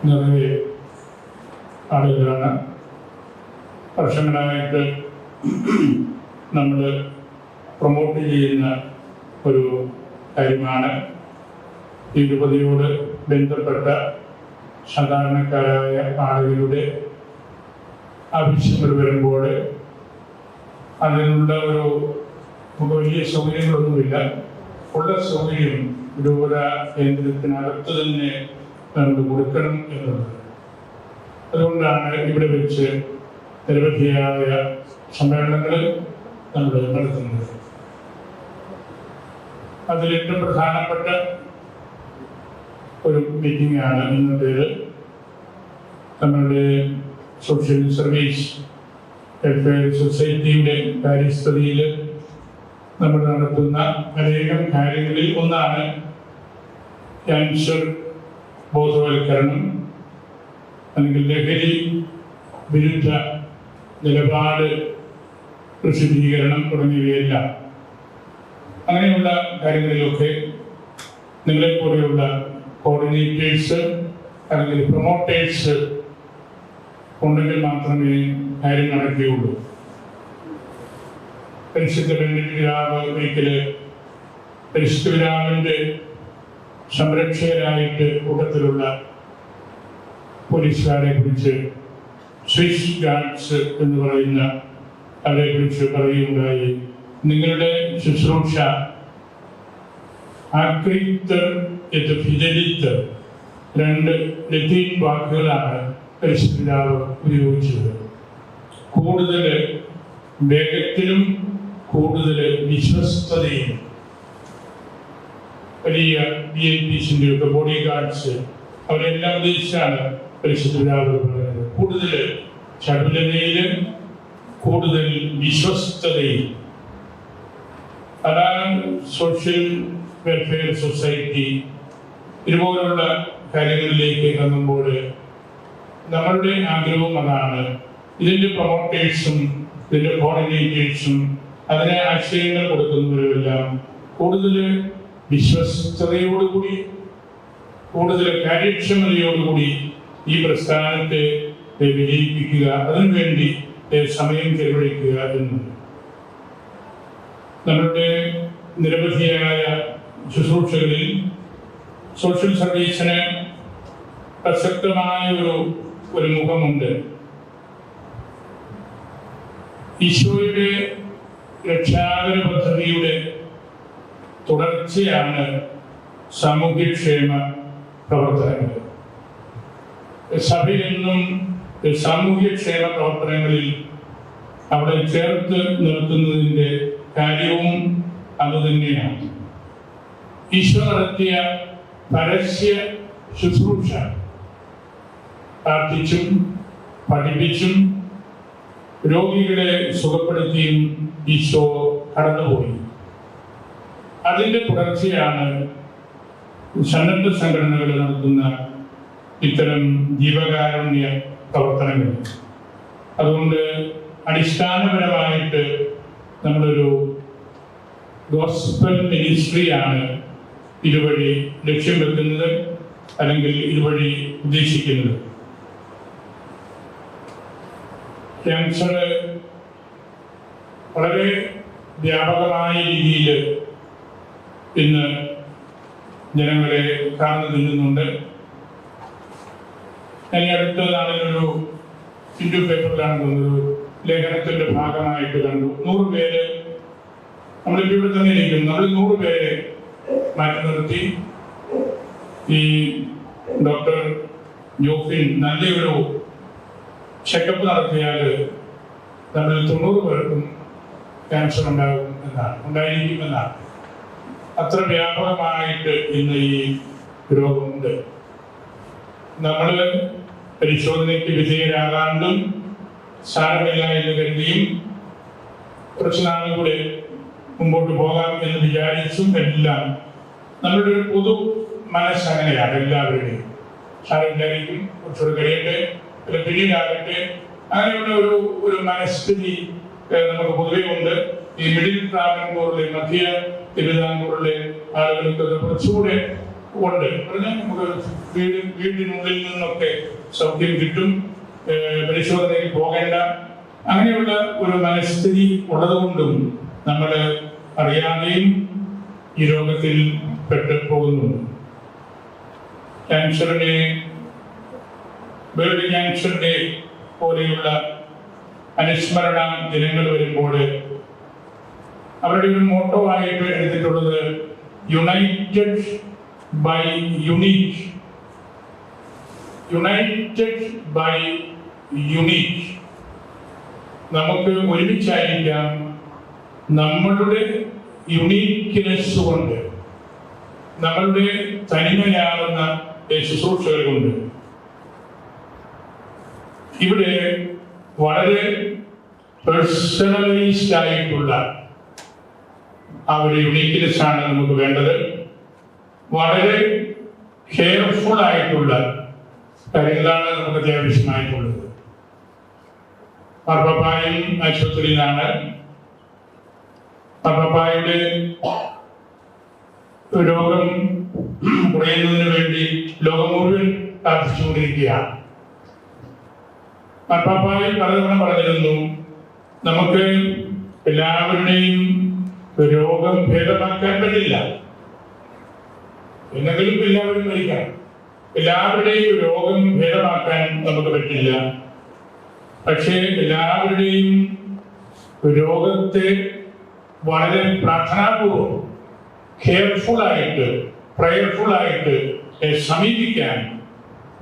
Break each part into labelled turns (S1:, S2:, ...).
S1: നിറയെ ആളുകളാണ്. വർഷങ്ങളായിട്ട് നമ്മൾ പ്രൊമോട്ട് ചെയ്യുന്ന ഒരു കാര്യമാണ് ഈ രൂപതയോട് ബന്ധപ്പെട്ട സാധാരണക്കാരായ ആളുകളുടെ ആവശ്യങ്ങൾ വരുമ്പോൾ അതിനുള്ള ഒരു വലിയ സൗകര്യങ്ങളൊന്നുമില്ല. ഉള്ള സൗകര്യം രൂപത കേന്ദ്രത്തിനകത്ത് തന്നെ നമ്മൾ കൊടുക്കണം എന്നുള്ളത്. അതുകൊണ്ടാണ് ഇവിടെ വെച്ച് നിരവധിയായ സമ്മേളനങ്ങൾ നമ്മൾ നടത്തുന്നത്. അതിലേറ്റവും പ്രധാനപ്പെട്ട ഒരു മീറ്റിംഗാണ് ഇന്നത്തേത്. നമ്മളുടെ സോഷ്യൽ സർവീസ് വെൽഫെയർ സൊസൈറ്റിയുടെ കാര്യസ്ഥതയിൽ നമ്മൾ നടത്തുന്ന അനേകം കാര്യങ്ങളിൽ ഒന്നാണ് ക്യാൻസർ ബോധവൽക്കരണം, അല്ലെങ്കിൽ ലഹരി വിരുദ്ധ നിലപാട് പ്രസിദ്ധീകരണം തുടങ്ങിയവയെല്ലാം. അങ്ങനെയുള്ള കാര്യങ്ങളിലൊക്കെ നിങ്ങളെപ്പോലെയുള്ള കോർഡിനേറ്റേഴ്സ് അല്ലെങ്കിൽ പ്രൊമോട്ടേഴ്സ് ഉണ്ടെങ്കിൽ മാത്രമേ കാര്യം നടക്കുകയുള്ളൂ. പരിശുദ്ധ പിതാവ് ഒരിക്കല് പരിശുദ്ധ പിതാവിൻ്റെ സംരക്ഷകരായിട്ട് കൂട്ടത്തിലുള്ള പോലീസുകാരെ കുറിച്ച്, സ്വിസ് ഗാർഡ്സ് എന്ന് പറയുന്ന അവരെ കുറിച്ച് പറയുകയുണ്ടായി. നിങ്ങളുടെ ശുശ്രൂഷ ആക്രിത്തർ എന്ന ഫിദലിത്തർ, രണ്ട് ലത്തീൻ വാക്കുകളാണ് പരിശുദ്ധ പിതാവ് ഉപയോഗിച്ചത്. കൂടുതൽ വേഗത്തിലും കൂടുതൽ വിശ്വസ്തതയും. വലിയ VIPസിൻ്റെ ഒക്കെ ബോഡി ഗാർഡ്സ് അവരെല്ലാം ഉദ്ദേശിച്ചാണ് പരിശുദ്ധ പിതാവ് പറയുന്നത്. കൂടുതൽ ചടുലതയിലും കൂടുതൽ വിശ്വസ്തതയിൽ. അതാണ് സോഷ്യൽ വെൽഫെയർ സൊസൈറ്റി ഇതുപോലുള്ള കാര്യങ്ങളിലേക്ക് ഇറങ്ങുമ്പോൾ നമ്മളുടെ ആഗ്രഹവും അതാണ്. ഇതിൻ്റെ പ്രൊമോട്ടേഴ്സും ഇതിൻ്റെ കോർഡിനേറ്റേഴ്സും അതിനെ ആശയങ്ങൾ കൊടുക്കുന്നവരുമെല്ലാം കൂടുതൽ വിശ്വസ്തയോടുകൂടി, കൂടുതൽ കാര്യക്ഷമതയോടുകൂടി ഈ പ്രസ്ഥാനത്തെ വിജയിപ്പിക്കുക, അതിനുവേണ്ടി സമയം ചെലവഴിക്കുക എന്നത്. നമ്മളുടെ നിരവധിയായ ശുശ്രൂഷകളിൽ സോഷ്യൽ സർവീസിന് പ്രസക്തമായ ഒരു മുഖമുണ്ട്. ഈശോയുടെ രക്ഷാകര പദ്ധതിയുടെ തുടർച്ചയാണ് സാമൂഹ്യക്ഷേമ പ്രവർത്തനങ്ങൾ. സഭയെന്നും സാമൂഹ്യക്ഷേമ പ്രവർത്തനങ്ങളിൽ അവിടെ ചേർത്ത് നിർത്തുന്നതിൻ്റെ കാര്യവും അതുതന്നെയാണ്. ഈശോ നടത്തിയ പരസ്യ ശുശ്രൂഷ പ്രാർത്ഥിച്ചും പഠിപ്പിച്ചും രോഗികളെ സുഖപ്പെടുത്തിയും ഈശോ കടന്നുപോയി. അതിൻ്റെ തുടർച്ചയാണ് സന്നദ്ധ സംഘടനകൾ നടത്തുന്ന ഇത്തരം ജീവകാരുണ്യ പ്രവർത്തനങ്ങൾ. അതുകൊണ്ട് അടിസ്ഥാനപരമായിട്ട് നമ്മളൊരു ഗോസ്പൽ മിനിസ്ട്രിയാണ് ഇതുവഴി ലക്ഷ്യം വെക്കുന്നത്, അല്ലെങ്കിൽ ഇതുവഴി ഉദ്ദേശിക്കുന്നത്. ക്യാൻസർ വളരെ വ്യാപകമായ രീതിയിൽ ഇന്ന് ജനങ്ങളെ കാർന്നു തിന്നുന്നുണ്ട്. ഞാൻ ഈ അടുത്ത നാളിലൊരു ഹിന്ദു പേപ്പറിലാണ് തോന്നുന്നത് ലേഖനത്തിൻ്റെ ഭാഗമായിട്ട് കണ്ടു. 100 പേര്, നമ്മളിപ്പോൾ ഇവിടെ തന്നെ ഇരിക്കുന്നു, നമ്മൾ 100 പേരെ മാറ്റി നിർത്തി ഈ ഡോക്ടർ ജോഫിൻ നല്ലൊരു ചെക്കപ്പ് നടത്തിയാൽ നമ്മൾ 90 പേർക്കും ക്യാൻസർ ഉണ്ടായിരിക്കുമെന്നാണ്. അത്ര വ്യാപകമായിട്ട് ഇന്ന് ഈ രോഗമുണ്ട്. നമ്മൾ പരിശോധനയ്ക്ക് വിധേയരാകാണ്ടും സാരമില്ല എന്ന് കരുതിയും കുറച്ച് നാളുകൂടെ മുമ്പോട്ട് പോകാം എന്ന് വിചാരിച്ചും എല്ലാം നമ്മളുടെ ഒരു പൊതു മനസ്സങ്ങനെയാണ് എല്ലാവരുടെയും. സാരമില്ലായിരിക്കും, കുറച്ചുകൂടെ കഴിയട്ടെ, അല്ല പിന്നീടാകട്ടെ, അങ്ങനെയുള്ള ഒരു മനസ്ഥിതി നമുക്ക് പൊതുവെ ഉണ്ട്. ഈ മിഡിൽ ട്രാവൻകൂറിലെ, മധ്യ തിരുവിതാംകൂറിലെ ആളുകൾക്ക് കുറച്ചുകൂടെ ഉണ്ട്. പറഞ്ഞാൽ നമുക്ക് വീടിനുള്ളിൽ നിന്നൊക്കെ സൗഖ്യം കിട്ടും, പരിശോധനയിൽ പോകേണ്ട, അങ്ങനെയുള്ള ഒരു മനസ്ഥിതി ഉള്ളതുകൊണ്ടും നമ്മൾ അറിയാതെയും ഈ രോഗത്തിൽ പെട്ടു പോകുന്നു. വേൾഡ് ക്യാൻസർ ഡേ പോലെയുള്ള അനുസ്മരണ ദിനങ്ങൾ വരുമ്പോൾ അവരുടെ ഒരു മോട്ടോ ആയിട്ട് എടുത്തിട്ടുള്ളത് united by unique. United by unique. നമുക്ക് ഒരുമിച്ചായിരിക്കാം നമ്മളുടെ യുണീക്ക്നെസ് കൊണ്ട്, നമ്മളുടെ തനിമയാകുന്ന ശുശ്രൂഷകൾ കൊണ്ട്. ഇവിടെ വളരെ പേഴ്സണലൈസ്ഡ് ആയിട്ടുള്ള ആ ഒരു യുണീക്ക്നെസ് ആണ് നമുക്ക് വേണ്ടത്. വളരെ കെയർഫുൾ ആയിട്ടുള്ള കാര്യങ്ങളാണ് നമുക്ക് അത്യാവശ്യമായിട്ടുള്ളത്. മാർപ്പാപ്പായും ആശുപത്രിയിലാണ്. മാർപ്പാപ്പായുടെ രോഗം കുറയുന്നതിന് വേണ്ടി ലോകം മുഴുവൻ പ്രാർത്ഥിച്ചുകൊണ്ടിരിക്കുകയാണ്. മാർപ്പാപ്പായി പലതവണ പറഞ്ഞിരുന്നു, നമുക്ക് എല്ലാവരുടെയും രോഗം ഭേദമാക്കാൻ പറ്റില്ല, എന്നെങ്കിലും എല്ലാവരും മരിക്കണം. എല്ലാവരുടെയും രോഗം ഭേദമാക്കാൻ നമുക്ക് പറ്റില്ല. പക്ഷേ എല്ലാവരുടെയും രോഗത്തെ വളരെ പ്രാർത്ഥനാപൂർവം, കെയർഫുൾ ആയിട്ട്, പ്രയർഫുൾ ആയിട്ട് സമീപിക്കാൻ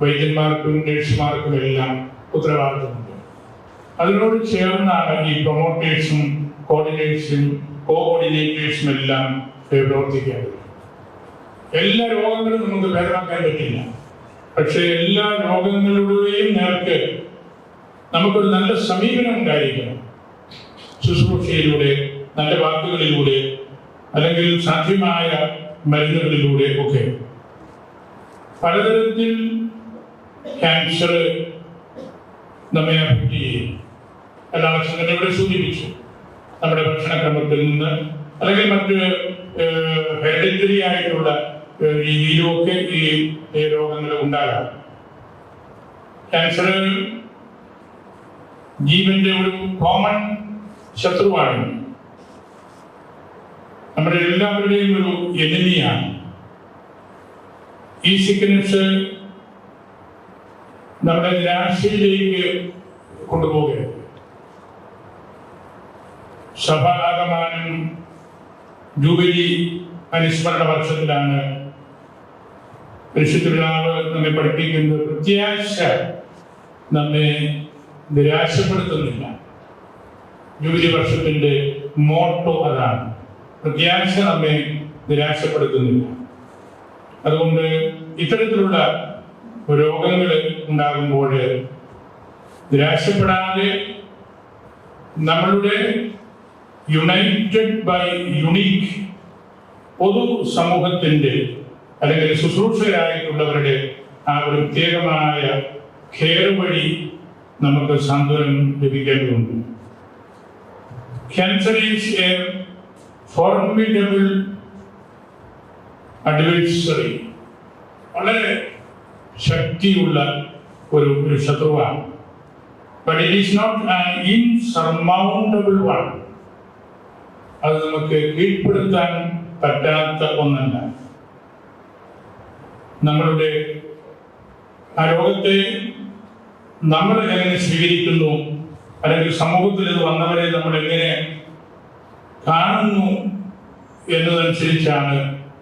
S1: വൈദ്യന്മാർക്കും നഴ്സുമാർക്കും എല്ലാം ഉത്തരവാദിത്തമുണ്ട്. അതിനോട് ചേർന്നാണ് ഈ പ്രൊമോട്ടേഴ്സും കോഓർഡിനേറ്റേഴ്സും എല്ലാം പ്രവർത്തിക്കേണ്ടത്. എല്ലാ രോഗങ്ങളും നമുക്ക് ഭേദമാക്കാൻ പറ്റില്ല, പക്ഷെ എല്ലാ രോഗങ്ങളുടെയും നേർക്ക് നമുക്കൊരു നല്ല സമീപനം ഉണ്ടായിരിക്കണം. ശുശ്രൂഷയിലൂടെ, നല്ല വാക്കുകളിലൂടെ, അല്ലെങ്കിൽ സാധ്യമായ മരുന്നുകളിലൂടെ ഒക്കെ. പലതരത്തിൽ ക്യാൻസർ നമ്മെ അഫക്റ്റ് ചെയ്യും. എല്ലാവർക്കും തന്നെ ഇവിടെ സൂചിപ്പിച്ചു. നമ്മുടെ ഭക്ഷണക്രമത്തിൽ നിന്ന്, അല്ലെങ്കിൽ മറ്റ് ഹെറിഡിറ്ററി ആയിട്ടുള്ള രീതിയിലുമൊക്കെ ഈ രോഗങ്ങൾ ഉണ്ടാകാം. ക്യാൻസർ ജീവന്റെ ഒരു കോമൺ ശത്രുവാണ്. നമ്മുടെ എല്ലാവരുടെയും ഒരു എനിമിയാണ്. ഈ സിക്നസ് നമ്മുടെ നിരാശയിലേക്ക് കൊണ്ടുപോകുകയാണ്. സഭാഗമാനം ജൂബിലി അനുസ്മരണ വർഷത്തിലാണ് പരിശുദ്ധ പിതാവ് നമ്മെ പഠിപ്പിക്കുന്നത്. പ്രത്യാശ നമ്മെ നിരാശപ്പെടുത്തുന്നില്ല. ജൂബിലി വർഷത്തിന്റെ മോട്ടോ അതാണ്, പ്രത്യാശ നമ്മെ നിരാശപ്പെടുത്തുന്നില്ല. അതുകൊണ്ട് ഇത്തരത്തിലുള്ള രോഗങ്ങൾ ഉണ്ടാകുമ്പോൾ നിരാശപ്പെടാതെ നമ്മളുടെ യുണൈറ്റഡ് ബൈ യുണീക്ക് പൊതു സമൂഹത്തിൻ്റെ അല്ലെങ്കിൽ ശുശ്രൂഷകരായിട്ടുള്ളവരുടെ ആ ഒരു പ്രത്യേകമായ കെയർ വഴി നമുക്ക് സാന്ത്വനം ലഭിക്കേണ്ടതുണ്ട്. Cancer is a formidable adversary. വളരെ ശക്തിയുള്ള ഒരു ശത്രുവാണ്. But it is not an insurmountable one. അത് നമുക്ക് കീഴ്പ്പെടുത്താൻ പറ്റാത്ത ഒന്നല്ല. നമ്മളുടെ ആ രോഗത്തെ നമ്മൾ എങ്ങനെ സ്വീകരിക്കുന്നു, അല്ലെങ്കിൽ സമൂഹത്തിൽ ഇത് വന്നവരെ നമ്മൾ എങ്ങനെ കാണുന്നു എന്നതനുസരിച്ചാണ്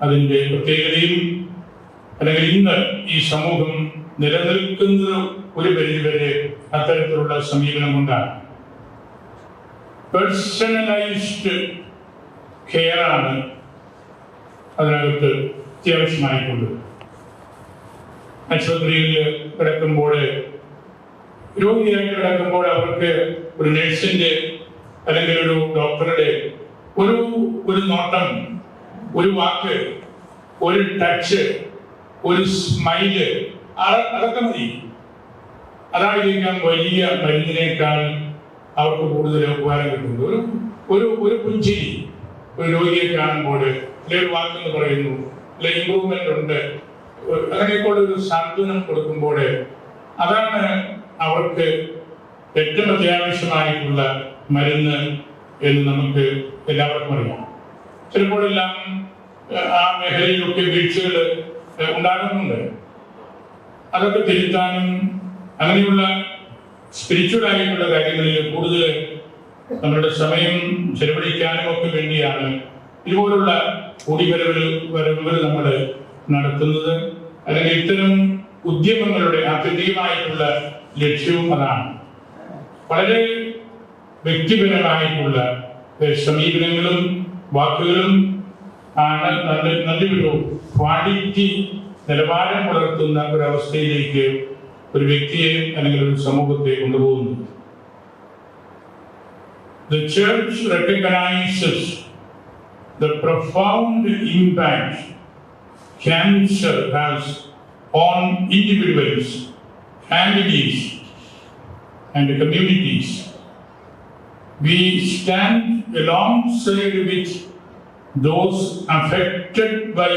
S1: അതിൻ്റെ പ്രത്യേകതയും, അല്ലെങ്കിൽ ഇന്ന് ഈ സമൂഹം നിലനിൽക്കുന്നത് ഒരു പരിധിവരെ അത്തരത്തിലുള്ള സമീപനം കൊണ്ടാണ്. പേഴ്സണലൈസ്ഡ് കെയർ ആണ് അതിനകത്ത് അത്യാവശ്യമായിട്ടുള്ളത്. ആശുപത്രിയിൽ കിടക്കുമ്പോൾ, രോഗിയായിട്ട് കിടക്കുമ്പോൾ അവർക്ക് ഒരു നഴ്സിന്റെ അല്ലെങ്കിൽ ഒരു ഡോക്ടറുടെ ഒരു നോട്ടം, ഒരു വാക്ക്, ഒരു ടച്ച്, ഒരു സ്മൈല്, അതൊക്കെ മതി. അതായിരിക്കാം വലിയ മരുന്നിനേക്കാൾ അവർക്ക് കൂടുതൽ ഉപകാരം കിട്ടുന്നത്. ഒരു പുഞ്ചിരി ഒരു രോഗിയെ കാണുമ്പോൾ, അല്ലെങ്കിൽ ഒരു വാക്കെന്ന് പറയുന്നു, അല്ലെങ്കിൽ ഇമ്പ്രൂവ്മെന്റ് ഉണ്ട്, അങ്ങനെയൊക്കെയുള്ള ഒരു സാന്ത്വനം കൊടുക്കുമ്പോൾ അതാണ് അവർക്ക് ഏറ്റവും അത്യാവശ്യമായിട്ടുള്ള മരുന്ന് എന്ന് നമുക്ക് എല്ലാവർക്കും അറിയാം. ചിലപ്പോഴെല്ലാം ആ മേഖലയിലൊക്കെ വീഴ്ചകൾ ഉണ്ടാകുന്നുണ്ട്. അതൊക്കെ തിരുത്താനും അങ്ങനെയുള്ള സ്പിരിച്വൽ ആയിട്ടുള്ള കാര്യങ്ങളിൽ കൂടുതൽ നമ്മളുടെ സമയം ചെലവഴിക്കാനും ഒക്കെ വേണ്ടിയാണ് ഇതുപോലുള്ള കൂടിവരവുകൾ നമ്മൾ നടത്തുന്നത്. അല്ലെങ്കിൽ ഇത്തരം ഉദ്യമങ്ങളുടെ ആത്യന്തികമായിട്ടുള്ള ലക്ഷ്യവും അതാണ്. വളരെ വ്യക്തിപരമായിട്ടുള്ള സമീപനങ്ങളും വാക്കുകളും ആണ് നല്ലൊരു ക്വാളിറ്റി നിലവാരം പുലർത്തുന്ന ഒരവസ്ഥയിലേക്ക് ഒരു വ്യക്തിയെ അല്ലെങ്കിൽ ഒരു സമൂഹത്തെ കൊണ്ടുപോകുന്നു. The church recognizes the profound impact cancer has on individuals, families, and communities. We stand alongside with those affected by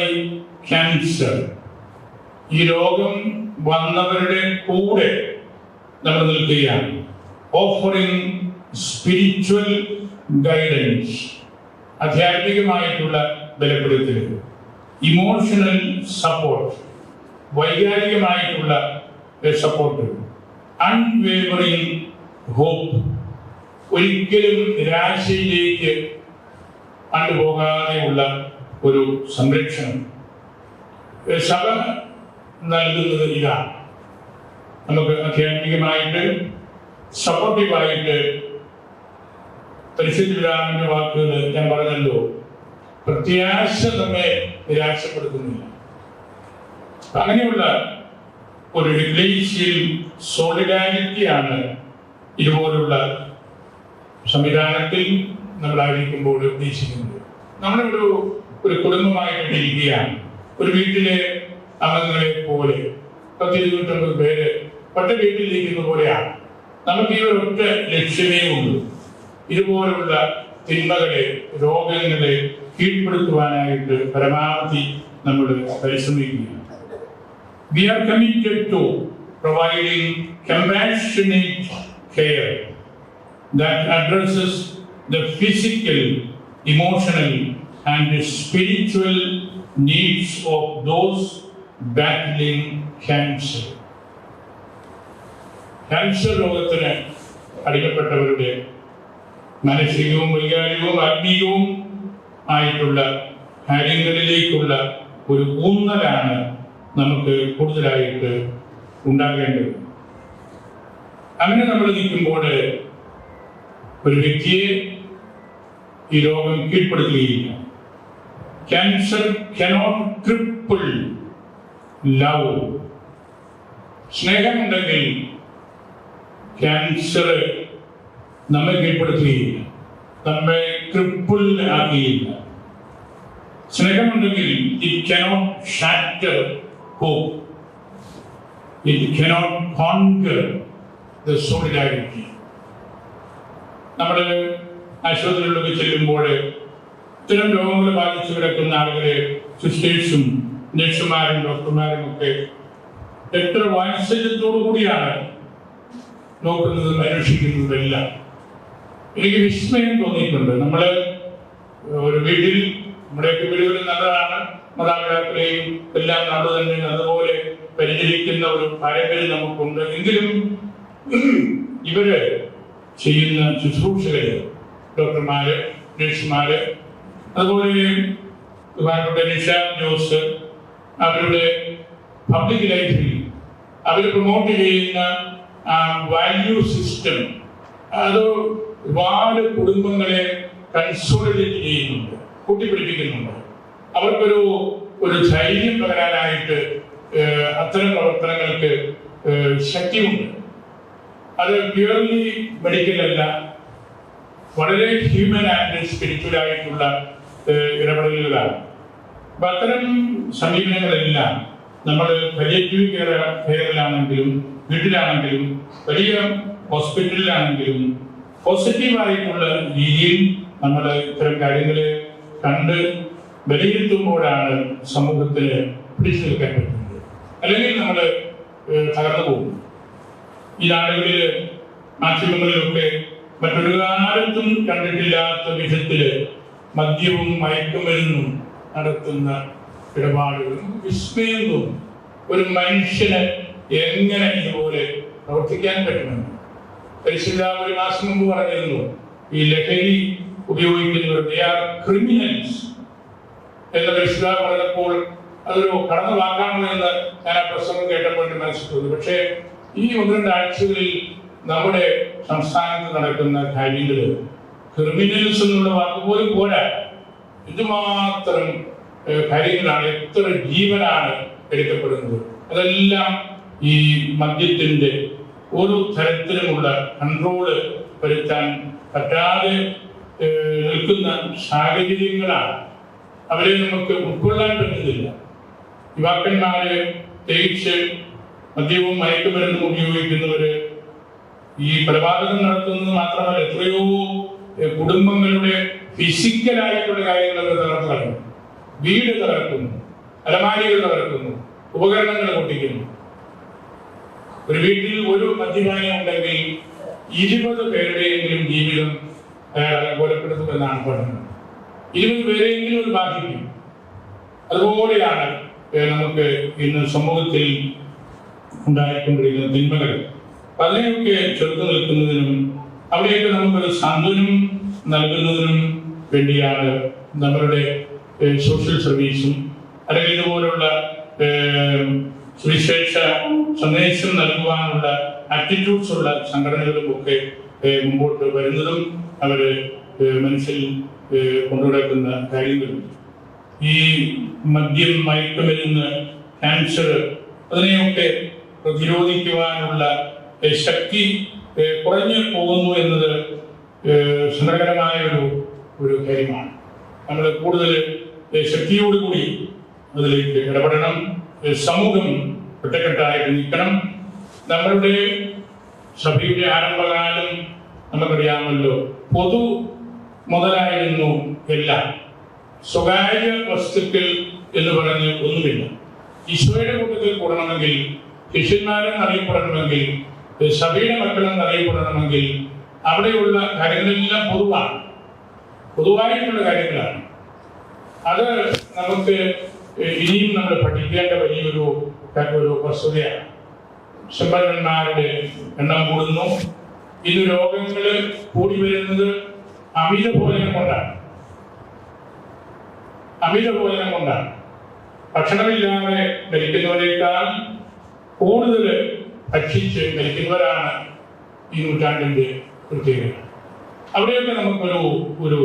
S1: cancer. ഈ രോഗം വന്നവരുടെ കൂടെ നമ്മൾ നിൽക്കുകയാണ്. ഓഫറിംഗ് സ്പിരിച്വൽ ഗൈഡൻസ്, ആധ്യാത്മികമായിട്ടുള്ള ബലപ്പെടുത്തൽ, ഇമോഷണൽ സപ്പോർട്ട്, വൈകാരികമായിട്ടുള്ള സപ്പോർട്ട്, അൺവേവറിംഗ് ഹോപ്പ്, ഒരിക്കലും നിരാശയിലേക്ക് കൊണ്ടുപോകാതെയുള്ള ഒരു സംരക്ഷണം സഭ നൽകുന്നത് ഇതാണ്. നമുക്ക് ആധ്യാത്മികമായിട്ട് സപ്പോർട്ടീവായിട്ട് പരിശുദ്ധ പിതാവിന്റെ വാക്കുകൾ ഞാൻ പറഞ്ഞല്ലോ, പ്രത്യാശ നമ്മെ നിരാശപ്പെടുത്തുന്നില്ല. അങ്ങനെയുള്ള ഒരു എക്ലേഷ്യൽ സോളിഡാരിറ്റിയാണ് ഇതുപോലുള്ള സംവിധാനത്തിൽ നമ്മളായിരിക്കുമ്പോൾ ഉദ്ദേശിക്കുന്നത്. നമ്മളൊരു കുടുംബമായിട്ടിരിക്കുകയാണ്. ഒരു വീട്ടിലെ അംഗങ്ങളെ പോലെ 10-29 പേര് ഒറ്റ വീട്ടിലിരിക്കുന്ന പോലെയാണ്. നമുക്ക് ഈ ഒരൊറ്റ ലക്ഷ്യമേ ഉള്ളൂ, ഇതുപോലുള്ള തിന്മകളെ, രോഗങ്ങളെ കീഴ്പ്പെടുത്തുവാനായിട്ട് പരമാവധി നമ്മൾ പരിശ്രമിക്കുകയാണ്. We are committed to providing compassionate care that addresses the physical, emotional, and spiritual needs of those battling cancer. Cancer രോഗത്തിന് അടിമപ്പെട്ടവരുടെ മാനസികവും വൈകാരികവും ആത്മീയവും ആയിട്ടുള്ള കാര്യങ്ങളിലേക്കുള്ള ഒരു ഊന്നലാണ് നമുക്ക് കൂടുതലായിട്ട് ഉണ്ടാകേണ്ടത്. അങ്ങനെ നമ്മൾ നിൽക്കുമ്പോൾ ഒരു വ്യക്തിയെ ഈ രോഗം കീഴ്പ്പെടുത്തുകയില്ല. Cancer cannot cripple love. സ്നേഹമുണ്ടെങ്കിൽ ക്യാൻസർ നമ്മെ കീഴ്പ്പെടുത്തുകയില്ല, നമ്മെ ക്രിപ്പിൾ ആക്കുകയില്ല. സ്നേഹമുണ്ടെങ്കിൽ it cannot shatter hope. It cannot conquer the solidarity. നമ്മൾ ആശുപത്രികളിലൊക്കെ ചെല്ലുമ്പോൾ ഇത്തരം രോഗങ്ങൾ ബാധിച്ചു കിടക്കുന്ന ആളുകളെ സിസ്റ്റേഴ്സും നഴ്സുമാരും ഡോക്ടർമാരും ഒക്കെ എത്ര വാത്സല്യത്തോടു കൂടിയാണ് നോക്കുന്നതും അന്വേഷിക്കുന്നതെല്ലാം. എനിക്ക് വിസ്മയം തോന്നിയിട്ടുണ്ട്. നമ്മള് ഒരു വീട്ടിൽ, നമ്മുടെയൊക്കെ വീടുകളിൽ നല്ലതാണ്, മാതാപിതാക്കളെയും എല്ലാം നമ്മൾ തന്നെ അതുപോലെ പരിചരിക്കുന്ന ഒരു പാരമ്പര്യം നമുക്കുണ്ട്. എങ്കിലും ഇവര് ചെയ്യുന്ന ശുശ്രൂഷകള്, ഡോക്ടർമാര്, നഴ്സുമാര്, അതുപോലെ നിഷ ജോസ്, അവരുടെ പബ്ലിക് ലൈഫിൽ അവർ പ്രൊമോട്ട് ചെയ്യുന്ന വാല്യൂ സിസ്റ്റം, അത് ഒരുപാട് കുടുംബങ്ങളെ കൺസോളിഡേറ്റ് ചെയ്യുന്നുണ്ട്, കൂട്ടിപ്പിടിപ്പിക്കുന്നുണ്ട്. അവർക്കൊരു ധൈര്യം പകരാനായിട്ട് അത്തരം പ്രവർത്തനങ്ങൾക്ക് ശക്തിയുണ്ട്. അത് പ്യൂർലി മെഡിക്കൽ അല്ല, വളരെ ഹ്യൂമൻ ആൻഡ് സ്പിരിച്വൽ ആയിട്ടുള്ള ഇടപെടലുകളാണ്. അപ്പൊ അത്തരം സമീപനങ്ങളെല്ലാം നമ്മൾ പലിയേറ്റീവ് കെയറിലാണെങ്കിലും വീട്ടിലാണെങ്കിലും വലിയ ഹോസ്പിറ്റലിലാണെങ്കിലും പോസിറ്റീവായിട്ടുള്ള രീതിയിൽ നമ്മൾ ഇത്തരം കാര്യങ്ങളെ കണ്ട് വിലയിരുത്തുമ്പോഴാണ് സമൂഹത്തിന് പിടിച്ചു നിൽക്കാൻ പറ്റുന്നത്. അല്ലെങ്കിൽ നമ്മൾ തകർന്നു പോകും. ഈ നാടുകളിൽ മാധ്യമങ്ങളിലൊക്കെ മറ്റൊരു കാലത്തും കണ്ടിട്ടില്ലാത്ത വിധത്തില് മദ്യവും മയക്കുമരുന്നും നടത്തുന്ന ഇടപാടുകൾ വിസ്മയം തോന്നും. ഒരു മനുഷ്യന് എങ്ങനെ ഇതുപോലെ പ്രവർത്തിക്കാൻ പറ്റുമെന്ന് പരിശുദ്ധ ഒരു മാസം മുമ്പ് പറഞ്ഞിരുന്നു. ഈ ലഹരി ഉപയോഗിക്കുന്നവർ ദേ ആർ ക്രിമിനൽസ് എന്ന പരിശുദ്ധ പറഞ്ഞപ്പോൾ അതൊരു കടന്നു വാക്കാണോ എന്ന് ഞാൻ ആ പ്രസംഗം കേട്ടപ്പോൾ മനസ്സിലാക്കുന്നു. പക്ഷേ ഈ 1-2 ആഴ്ചകളിൽ നമ്മുടെ സംസ്ഥാനത്ത് നടക്കുന്ന കാര്യങ്ങൾ ക്രിമിനൽസ് എന്നുള്ള വാക്ക് പോലും പോരാ. ഇതുമാത്രം കാര്യങ്ങളാണ്, എത്ര ജീവനാണ് എടുക്കപ്പെടുന്നത്. അതെല്ലാം ഈ മദ്യത്തിന്റെ ഒരു തരത്തിലുമുള്ള കൺട്രോള് വരുത്താൻ പറ്റാതെ നിൽക്കുന്ന സാഹചര്യങ്ങളാണ്. അവരെ നമുക്ക് ഉൾക്കൊള്ളാൻ പറ്റുന്നില്ല. യുവാക്കന്മാര് പ്രത്യേകിച്ച് മദ്യവും മയക്കുമരുന്നും ഉപയോഗിക്കുന്നവര് ഈ കൊലപാതകം നടത്തുന്നത് മാത്രമല്ല, എത്രയോ കുടുംബങ്ങളുടെ ഫിസിക്കലായിട്ടുള്ള കാര്യങ്ങൾ അവർ തകർത്ത് കളയുന്നു. വീട് തകർക്കുന്നു, അലമാരികൾ തകർക്കുന്നു, ഉപകരണങ്ങൾ പൊട്ടിക്കുന്നു. ഒരു വീട്ടിൽ ഒരു മദ്യപാനി ഉണ്ടെങ്കിൽ 20 പേരുടെയെങ്കിലും ജീവിതം കൊലപ്പെടുത്തുമെന്നാണ് പഠനം. 20 പേരെയെങ്കിലും അത് ബാധിക്കും. അതുപോലെയാണ് നമുക്ക് ഇന്ന് സമൂഹത്തിൽ ഉണ്ടായിക്കൊണ്ടിരിക്കുന്ന തിന്മകൾ. അതിനെയൊക്കെ ചെറുത്തു നിൽക്കുന്നതിനും അവിടെയൊക്കെ നമുക്കൊരു സാന്ത്വനം നൽകുന്നതിനും വേണ്ടിയാണ് നമ്മളുടെ സോഷ്യൽ സർവീസും അല്ലെങ്കിൽ ഇതുപോലുള്ള സുവിശേഷ സന്ദേശം നൽകുവാനുള്ള ആറ്റിറ്റ്യൂഡ്സ് ഉള്ള സംഘടനകളും ഒക്കെ മുമ്പോട്ട് വരുന്നതും അവര് മനസ്സിൽ കൊണ്ടുനടക്കുന്ന കാര്യങ്ങളും. ഈ മദ്യം, മയക്കുമരുന്ന്, ക്യാൻസർ അതിനെയൊക്കെ പ്രതിരോധിക്കുവാനുള്ള ശക്തി കുറഞ്ഞു പോകുന്നു എന്നത് സങ്കടകരമായ ഒരു കാര്യമാണ്. നമ്മൾ കൂടുതൽ ശക്തിയോടുകൂടി അതിലേക്ക് ഇടപെടണം. സമൂഹം ഒറ്റക്കെട്ടായിട്ട് നിൽക്കണം. നമ്മളുടെ സഭയുടെ ആരംഭകാലം നമുക്കറിയാമല്ലോ, പൊതു മുതലായിരുന്നു എല്ലാം. സ്വകാര്യ വസ്തുക്കൾ എന്ന് പറഞ്ഞ് ഒന്നുമില്ല. ഈശോയുടെ കൂട്ടത്തിൽ കൂടണമെങ്കിൽ, ശിഷ്യന്മാരെന്ന് അറിയപ്പെടണമെങ്കിൽ, സഭയുടെ മക്കളെന്ന് അറിയപ്പെടണമെങ്കിൽ അവിടെയുള്ള കാര്യങ്ങളെല്ലാം പൊതുവായിട്ടുള്ള കാര്യങ്ങളാണ്. അത് നമുക്ക് ഇനിയും നമ്മൾ പഠിക്കേണ്ട വലിയൊരു വസ്തുതയാണ്. സമ്പന്നന്മാരുടെ എണ്ണം കൂടുന്നു. ഇന്ന് രോഗങ്ങൾ കൂടി വരുന്നത് അമിത ഭോജനം കൊണ്ടാണ്. ഭക്ഷണമില്ലാതെ മരിക്കുന്നവരെക്കാൾ കൂടുതൽ ഭക്ഷിച്ച് മരിക്കുന്നവരാണ് ഈ നൂറ്റാണ്ടിന്റെ പ്രത്യേകത. അവിടെയൊക്കെ നമുക്കൊരു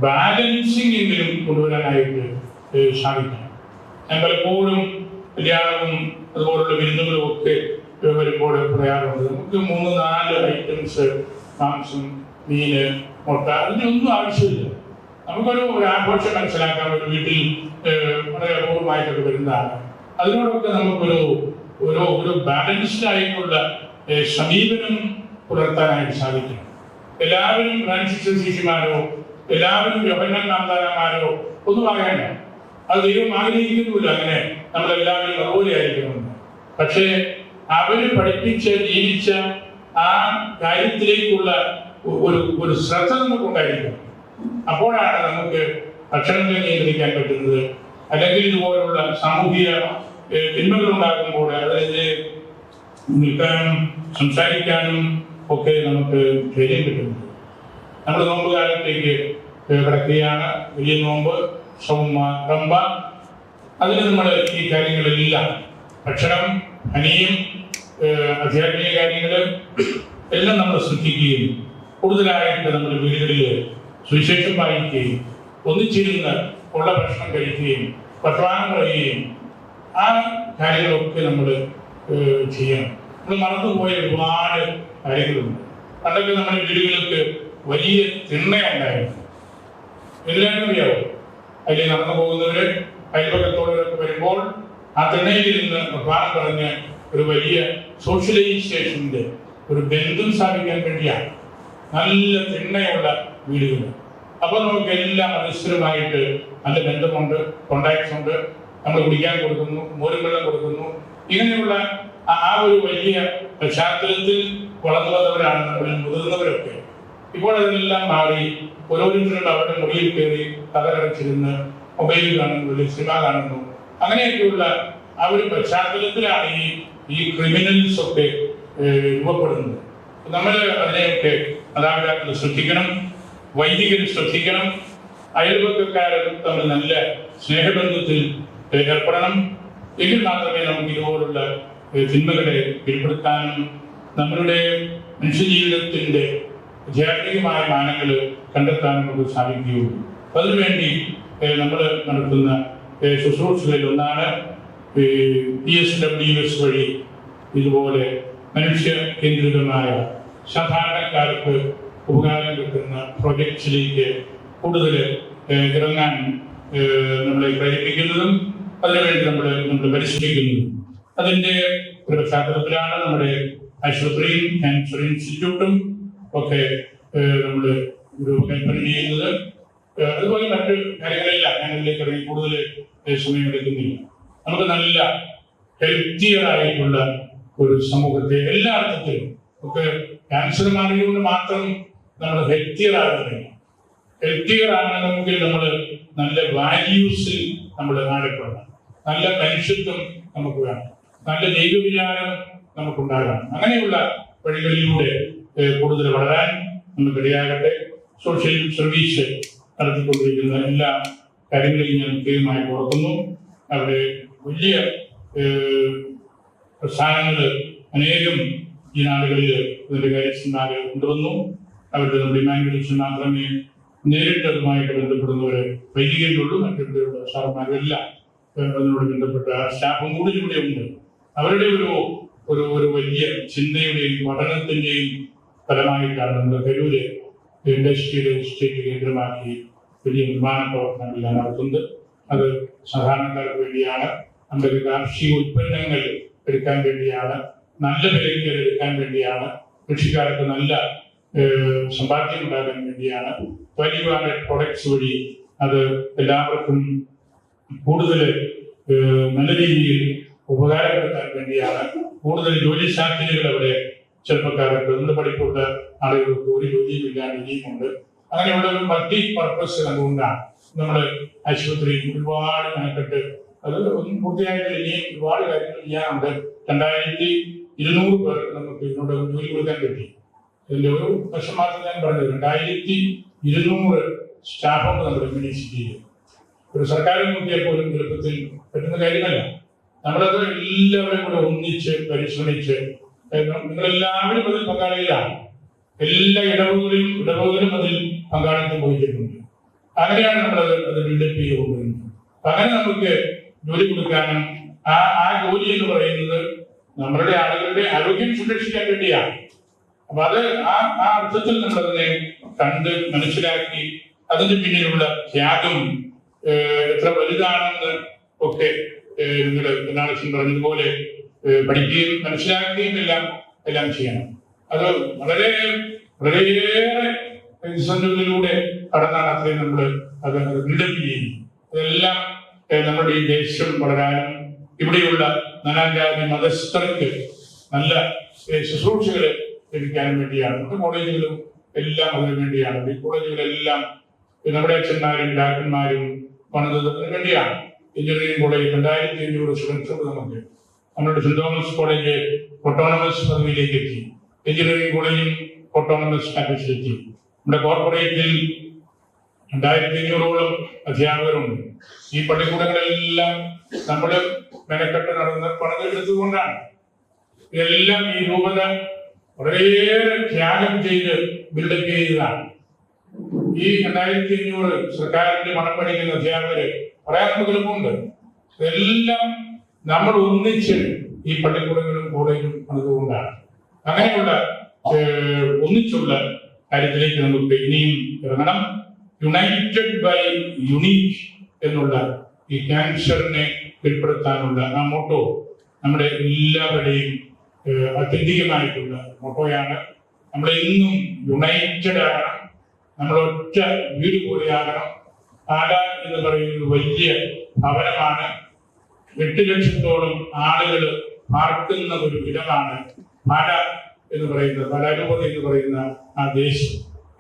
S1: ബാലൻസിങ് എങ്കിലും കൊണ്ടുവരാനായിട്ട് സാധിക്കണം. ഞാൻ പലപ്പോഴും കല്യാണവും അതുപോലുള്ള വിരുന്നുകളും ഒക്കെ വരുമ്പോൾ പറയാറുണ്ട്, നമുക്ക് 3-4 ഐറ്റംസ്, മാംസം, മീന്, മുട്ട, അതിനൊന്നും ആവശ്യമില്ല. നമുക്കൊരു ആഘോഷം മനസ്സിലാക്കാൻ ഒരു വീട്ടിൽ വളരെ അപൂർവമായിട്ടൊക്കെ വരുന്നതാണ്. അതിനോടൊക്കെ നമുക്കൊരു ബാലൻസ്ഡ് ആയിട്ടുള്ള സമീപനം പുലർത്താനായിട്ട് സാധിക്കണം. എല്ലാവരും ഫ്രാൻസിസ് ശിശുമാരോ എല്ലാവരും യോഹന്നാൻ നാമധാരന്മാരോ ഒന്നും ആകേണ്ട. അത് ദൈവം ആഗ്രഹിക്കുന്നില്ല അങ്ങനെ നമ്മളെല്ലാവരും അതുപോലെ ആയിരിക്കണമെന്ന്. പക്ഷേ അവര് പഠിപ്പിച്ച് ജീവിച്ച ആ കാര്യത്തിലേക്കുള്ള ഒരു ശ്രദ്ധ നമുക്കുണ്ടായിരിക്കണം. അപ്പോഴാണ് നമുക്ക് ഭക്ഷണത്തെ നിയന്ത്രിക്കാൻ പറ്റുന്നത്. അല്ലെങ്കിൽ ഇതുപോലുള്ള സാമൂഹിക തിന്മകൾ ഉണ്ടാകുമ്പോൾ അതിനെതിരെ നിൽക്കാനും സംസാരിക്കാനും ഒക്കെ നമുക്ക് ധൈര്യം കിട്ടുന്നത്. നമ്മുടെ നോമ്പ് കാലത്തേക്ക് കിടക്കുകയാണ്. വലിയ നോമ്പ്, റംബ. അതിന് നമ്മൾ ഈ കാര്യങ്ങളെല്ലാം ഭക്ഷണം, ഹനിയും, ആധ്യാത്മിക കാര്യങ്ങൾ എല്ലാം നമ്മൾ ശ്രദ്ധിക്കുകയും കൂടുതലായിട്ട് നമ്മുടെ വീടുകളിൽ സുവിശേഷം വായിക്കുകയും ഒന്നിച്ചിരുന്ന് ഉള്ള ഭക്ഷണം കഴിക്കുകയും വർത്തമാനം പറയുകയും ആ കാര്യങ്ങളൊക്കെ നമ്മൾ ചെയ്യണം. നമ്മൾ മറന്നുപോയ ഒരുപാട് കാര്യങ്ങളുണ്ട്. പണ്ടൊക്കെ നമ്മുടെ വീടുകൾക്ക് വലിയ തിണ്ണയുണ്ടായിരുന്നു. എല്ലാവരും അറിയാവോ? അതിൽ നടന്നു പോകുന്നവര് അയൽപക്കത്തോടൊക്കെ വരുമ്പോൾ ആ തിണ്ണയിലിരുന്ന് വർത്തമാനം പറഞ്ഞ് ഒരു വലിയ സോഷ്യലൈസേഷന്റെ ഒരു ബന്ധം സ്ഥാപിക്കാൻ വേണ്ടിയാണ് നല്ല തിണ്ണയുള്ള വീടുകൾ. അപ്പോൾ നമുക്ക് എല്ലാം മനുഷ്യരുമായിട്ട് നല്ല ബന്ധമുണ്ട്, കോണ്ടാക്ട്സ് ഉണ്ട്. നമ്മൾ കുടിക്കാൻ കൊടുക്കുന്നു, മോരും വെള്ളം കൊടുക്കുന്നു, ഇങ്ങനെയുള്ള ആ ഒരു വലിയ പശ്ചാത്തലത്തിൽ വളർന്നു വന്നവരാണ് നമ്മളിൽ മുതിർന്നവരൊക്കെ. ഇപ്പോൾ അതെല്ലാം മാറി ഓരോരുത്തരും അവരുടെ മുറിയിൽ കയറി കഥകടച്ചിരുന്ന് മൊബൈൽ കാണുന്നു, സിനിമ കാണുന്നു. അങ്ങനെയൊക്കെയുള്ള ആ ഒരു പശ്ചാത്തലത്തിലാണ് ഈ ക്രിമിനൽസ് ഒക്കെ രൂപപ്പെടുന്നത്. നമ്മൾ അതിനെയൊക്കെ മാതാപിതാക്കൾ ശ്രദ്ധിക്കണം, വൈദികർ ശ്രദ്ധിക്കണം, അയൽപക്കക്കാരും തമ്മിൽ നല്ല സ്നേഹബന്ധത്തിൽ ഏർപ്പെടണം. എങ്കിൽ മാത്രമേ നമുക്ക് ഇതുപോലുള്ള തിന്മകളെ കീഴ്പ്പെടുത്താനും നമ്മളുടെ മനുഷ്യജീവിതത്തിന്റെ ആധ്യാത്മികമായ മാനങ്ങൾ കണ്ടെത്താനും നമുക്ക് സാധിക്കുകയുള്ളൂ. അതിനുവേണ്ടി നമ്മൾ നടത്തുന്ന ശുശ്രൂഷകളിൽ ഒന്നാണ് PSWS വഴി ഇതുപോലെ മനുഷ്യ കേന്ദ്രിതമായ സാധാരണക്കാർക്ക് ഉപകാരം കിട്ടുന്ന പ്രോജക്ട്സിലേക്ക് കൂടുതൽ ഇറങ്ങാൻ നമ്മളെ പ്രേരിപ്പിക്കുന്നതും അതിനുവേണ്ടി നമ്മൾ പരിശ്രമിക്കുന്നതും. അതിൻ്റെ ഒരു പശ്ചാത്തലത്തിലാണ് നമ്മുടെ ആശുപത്രിയും ക്യാൻസർ ഇൻസ്റ്റിറ്റ്യൂട്ടും ഒക്കെ നമ്മൾ രൂപകൽപ്പന ചെയ്യുന്നത്. അതുപോലെ മറ്റു കാര്യങ്ങളെല്ലാം ഞാൻ അതിലേക്ക് ഇറങ്ങി കൂടുതൽ സമയമെടുക്കുന്നില്ല. നമുക്ക് നല്ല ഹെൽത്തിയർ ആയിട്ടുള്ള ഒരു സമൂഹത്തെ എല്ലാ അർത്ഥത്തിലും ഒക്കെ ക്യാൻസർ മാറിയതുകൊണ്ട് മാത്രം നമ്മൾ ഹെൽത്തിയർ ആകുന്നില്ല. ഹെൽത്തിയർ ആകണമെങ്കിൽ നമ്മൾ നല്ല വാല്യൂസിൽ നമ്മൾ ആഴപ്പെടണം, നല്ല മനുഷ്യത്വം നമുക്ക് വേണം, നല്ല ദൈവവിചാരം നമുക്കുണ്ടാകണം. അങ്ങനെയുള്ള വഴികളിലൂടെ കൂടുതൽ വളരാൻ നമുക്കിടയാകട്ടെ. സോഷ്യൽ സർവീസ് നടത്തിക്കൊണ്ടിരിക്കുന്ന എല്ലാ കാര്യങ്ങളെയും ഞാൻ കൃത്യമായി ഓർക്കുന്നു. അവിടെ വലിയ പ്രസ്ഥാനങ്ങൾ അനേകം ഈ നാടുകളിൽ ഇതിന്റെ കാര്യസ്ഥന്മാരെ കൊണ്ടുവന്നു. അവരുടെ നമ്മുടെ ഇമാനുവലിസ്റ്റ് മാത്രമേ നേരിട്ട് അതുമായിട്ട് ബന്ധപ്പെടുന്നവരെ വൈദികരുള്ളൂ. മറ്റുള്ള സാറന്മാരെല്ലാം അതിനോട് ബന്ധപ്പെട്ട സ്റ്റാഫും കൂടി ഇവിടെ ഉണ്ട്. അവരുടെ ഒരു വലിയ ചിന്തയുടെയും പഠനത്തിന്റെയും ഫലമായിട്ടാണ് നമ്മുടെ കരൂര് ഇൻഡസ്ട്രിയൽ എസ്റ്റേറ്റ് കേന്ദ്രമാക്കി വലിയ നിർമ്മാണ പ്രവർത്തനങ്ങൾ നടത്തുന്നത്. അത് സാധാരണക്കാർക്ക് വേണ്ടിയാണ്, നമ്മുടെ കാർഷിക ഉൽപ്പന്നങ്ങൾ എടുക്കാൻ വേണ്ടിയാണ്, നല്ല വിലയ്ക്ക് എടുക്കാൻ വേണ്ടിയാണ്, കൃഷിക്കാർക്ക് നല്ല സമ്പാദ്യം ഉണ്ടാകാൻ വേണ്ടിയാണ്. വാല്യൂ ആഡഡ് പ്രൊഡക്ട്സ് വഴി അത് എല്ലാവർക്കും കൂടുതൽ നല്ല രീതിയിൽ ഉപകാരപ്പെടുത്താൻ വേണ്ടിയാണ്. കൂടുതൽ ജോലി സാധ്യതകൾ അവിടെ ചെറുപ്പക്കാർക്ക് എന്ത് പഠിപ്പുള്ള ആളുകൾക്ക് ഒരു ജോലിയുമില്ലാതെ ഇനിയുമുണ്ട്. അങ്ങനെയുള്ള ഒരു മൾട്ടി പർപ്പസ് അതുകൊണ്ടാണ് നമ്മൾ ആശുപത്രി ഒരുപാട് മെനക്കെട്ട് അത് ഒന്നും പൂർത്തിയായിട്ടില്ല. ഇനിയും ഒരുപാട് കാര്യങ്ങൾ ചെയ്യാനുണ്ട്. 2200 പേർക്ക് നമുക്ക് ഇതിനോട് ജോലി കൊടുക്കാൻ പറ്റി. ഇതിന്റെ ഒരു വർഷം മാത്രം ഞാൻ പറഞ്ഞത് 2200 സ്റ്റാഫുണ്ട് നമ്മുടെ യൂണിവേഴ്സിറ്റിയിൽ. ഒരു സർക്കാർ നോക്കിയാൽ പോലും എളുപ്പത്തിൽ പറ്റുന്ന കാര്യമല്ല. നമ്മളത് എല്ലാവരും കൂടെ ഒന്നിച്ച് പരിശ്രമിച്ച് നിങ്ങളെല്ലാവരും അതിൽ പങ്കാളികളാണ്. എല്ലാ ഇടവുകളും അതിൽ പങ്കാളിത്തം വഹിച്ചിട്ടുണ്ട്. അങ്ങനെയാണ് നമ്മളത് ബിൽഡപ്പ് ചെയ്ത് കൊണ്ടുവരുന്നത്. അങ്ങനെ നമുക്ക് ജോലി കൊടുക്കാനും ആ ജോലി എന്ന് പറയുന്നത് നമ്മളുടെ ആളുകളുടെ ആരോഗ്യം സംരക്ഷിക്കാൻ വേണ്ടിയാണ്. അപ്പൊ അത് ആ അർത്ഥത്തിൽ നമ്മളതിനെ കണ്ട് മനസ്സിലാക്കി അതിന്റെ പിന്നിലുള്ള ത്യാഗം എത്ര വലുതാണെന്ന് ഒക്കെ നിങ്ങൾ എന്നാളക്ഷൻ പറഞ്ഞതുപോലെ പഠിക്കുകയും മനസ്സിലാക്കുകയും എല്ലാം ചെയ്യണം. അത് വളരെയേറെ പ്രതിസന്ധികളിലൂടെ കടന്നാണ് അത്രയും നമ്മൾ അത് ബിൽഡപ്പ് ചെയ്യുന്നു. അതെല്ലാം നമ്മുടെ ഈ ദേശം വളരാനും ഇവിടെയുള്ള നാനാജാതി മതസ്ഥർക്ക് നല്ല ശുശ്രൂഷകൾ ലഭിക്കാനും വേണ്ടിയാണ്. നമ്മുടെ കോളേജുകളും എല്ലാം അതിനു വേണ്ടിയാണ്. ഈ കോളേജുകളെല്ലാം നമ്മുടെ അച്ഛന്മാരും ഡാക്ടർമാരും പണിതത് അതിനു വേണ്ടിയാണ്. എഞ്ചിനീയറിംഗ് കോളേജ് 2500 സ്റ്റുഡൻസുണ്ട് നമുക്ക്. നമ്മുടെ സെന്റ് തോമസ് കോളേജ് ഓട്ടോണമസ് പദവിയിലേക്ക് എത്തി. എഞ്ചിനീയറിംഗ് കോളേജും ഓട്ടോണമസ് സ്റ്റാറ്റസിലെത്തി. നമ്മുടെ കോർപ്പറേറ്റിൽ 2500ഓളം അധ്യാപകരുണ്ട്. ഈ പള്ളിക്കൂടങ്ങളെല്ലാം നമ്മൾ മെനക്കെട്ട് നടന്ന് പണിതെടുത്തുകൊണ്ടാണ്. ഇതെല്ലാം ഈ രൂപത വളരെയേറെ ത്യാഗം ചെയ്ത് ബിൽഡപ്പ് ചെയ്തതാണ്. ഈ 2500 സർക്കാരിന്റെ മണം പഠിക്കുന്ന അധ്യാപകര് പറയാൻ നമുക്ക് എളുപ്പമുണ്ട്. ഇതെല്ലാം നമ്മൾ ഒന്നിച്ച് ഈ പള്ളിക്കൂടങ്ങളും കോളേജും പണിതുകൊണ്ടാണ്. അങ്ങനെയുള്ള ഒന്നിച്ചുള്ള കാര്യത്തിലേക്ക് നമുക്ക് ഇനിയും ഇറങ്ങണം. യുണൈറ്റഡ് ബൈ യുണീക്ക് എന്നുള്ള ഈ ക്യാൻസറിനെ കീഴ്പ്പെടുത്താനുള്ള ആ മോട്ടോ നമ്മുടെ എല്ലാവരുടെയും അത്യന്തികമായിട്ടുള്ള മോട്ടോയാണ്. നമ്മളെന്നും യുണൈറ്റഡ് ആകണം, നമ്മൾ ഒറ്റ വീട് പോലെയാകണം. ആട എന്ന് പറയുന്നത് വലിയ ഭവനമാണ്. 8 ലക്ഷത്തോളം ആളുകൾ പാർക്കുന്ന ഒരു ഇടമാണ് പാല എന്ന് പറയുന്നത്, പാലാരൂപത എന്ന് പറയുന്ന ആ ദേശം.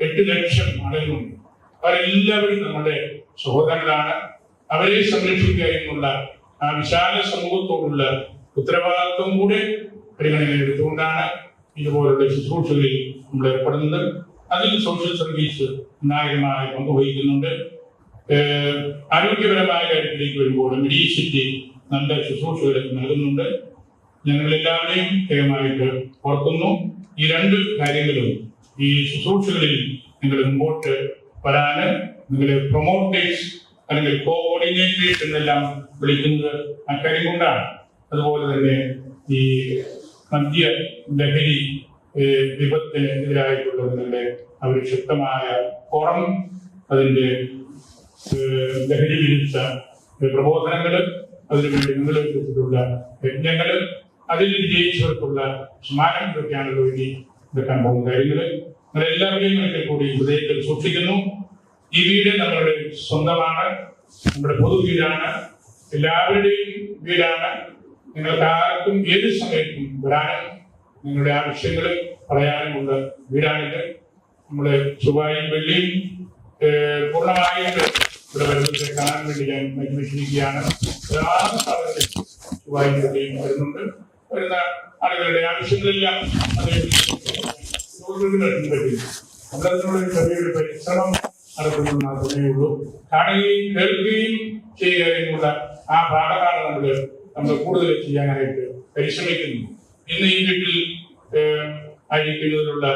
S1: 8 ലക്ഷം ആളുകളുണ്ട്. അവരെല്ലാവരും നമ്മുടെ സഹോദരങ്ങളാണ്. അവരെ സംരക്ഷിക്കുക എന്നുള്ള ആ വിശാല സമൂഹത്തോടുള്ള ഉത്തരവാദിത്വം കൂടെ പരിഗണനയിൽ എടുത്തുകൊണ്ടാണ് ഇതുപോലുള്ള ശുശ്രൂഷകളിൽ നമ്മൾ ഏർപ്പെടുന്നത്. അതിൽ സോഷ്യൽ സർവീസ് നിർണായകമായ പങ്ക് വഹിക്കുന്നുണ്ട്. ആരോഗ്യപരമായ കാര്യത്തിലേക്ക് വരുമ്പോൾ മെഡിസിറ്റി നല്ല ശുശ്രൂഷകൾ നൽകുന്നുണ്ട്. ഞങ്ങളെല്ലാവരെയും പ്രത്യേകമായിട്ട് ഓർക്കുന്നു. ഈ 2 കാര്യങ്ങളും ഈ ശുശ്രൂഷകളിൽ നിങ്ങൾ മുമ്പോട്ട് വരാന് നിങ്ങളെ പ്രൊമോട്ടേഴ്സ് അല്ലെങ്കിൽ കോഓർഡിനേറ്റേഴ്സ് എന്നെല്ലാം വിളിക്കുന്നത് അക്കാര്യം കൊണ്ടാണ്. അതുപോലെ തന്നെ ഈ മദ്യ ലഹരി വിപത്തിനെതിരായിട്ടുള്ള നിങ്ങളുടെ അവർ ശക്തമായ ഫോറം, അതിൻ്റെ ലഹരി വിരുദ്ധ പ്രബോധനങ്ങൾ, അതിനുവേണ്ടി നിങ്ങൾ എടുത്തിട്ടുള്ള യജ്ഞങ്ങൾ, അതിൽ വിജയിച്ചവർക്കുള്ള സമ്മാനങ്ങളൊക്കെയാണല്ലോ ഇനി എടുക്കാൻ പോകുന്ന കാര്യങ്ങൾ. നിങ്ങളെല്ലാവരെയും ഒരിക്കൽ കൂടി ഹൃദയത്തിൽ സൂക്ഷിക്കുന്നു. ഈ വീട് നമ്മളുടെ സ്വന്തമാണ്, നമ്മുടെ പൊതു വീടാണ്, എല്ലാവരുടെയും വീടാണ്. നിങ്ങൾക്ക് ആർക്കും ഏത് സമയത്തും വരാനും നിങ്ങളുടെ ആവശ്യങ്ങൾ പറയാനുമുള്ള വീടാണിത്. നമ്മള് ചൊവ്വായും വെള്ളിയും പൂർണ്ണമായിട്ട് ഇവിടെ വരുന്നതിനെ കാണാൻ വേണ്ടി ഞാൻ മത്സരിക്കുകയാണ്. ചൊവ്വായും വെള്ളിയും വരുന്നുണ്ട്. വരുന്ന ആളുകളുടെ ആവശ്യങ്ങളെല്ലാം നമ്മളതിനുള്ള ചെറിയൊരു പരിശ്രമം നടത്തുന്നത് മാത്രമേ ഉള്ളൂ. കാണുകയും കേൾക്കുകയും ചെയ്യുക എന്നുള്ള ആ ഭാഗമാണ് നമ്മൾ കൂടുതൽ ചെയ്യാനായിട്ട് പരിശ്രമിക്കുന്നു. ഇന്ന് ഈ വീട്ടിൽ ആയിരിക്കുന്നതിലുള്ള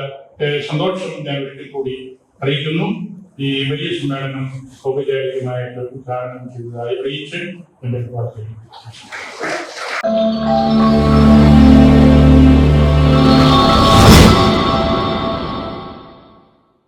S1: സന്തോഷം ഞാൻ വീട്ടിൽ കൂടി അറിയിക്കുന്നു. ഈ വലിയ സമ്മേളനം ഔപചാരികമായിട്ട് ഉദ്ഘാടനം ചെയ്തതായി അറിയിച്ച് എന്റെ വാർത്തകൾ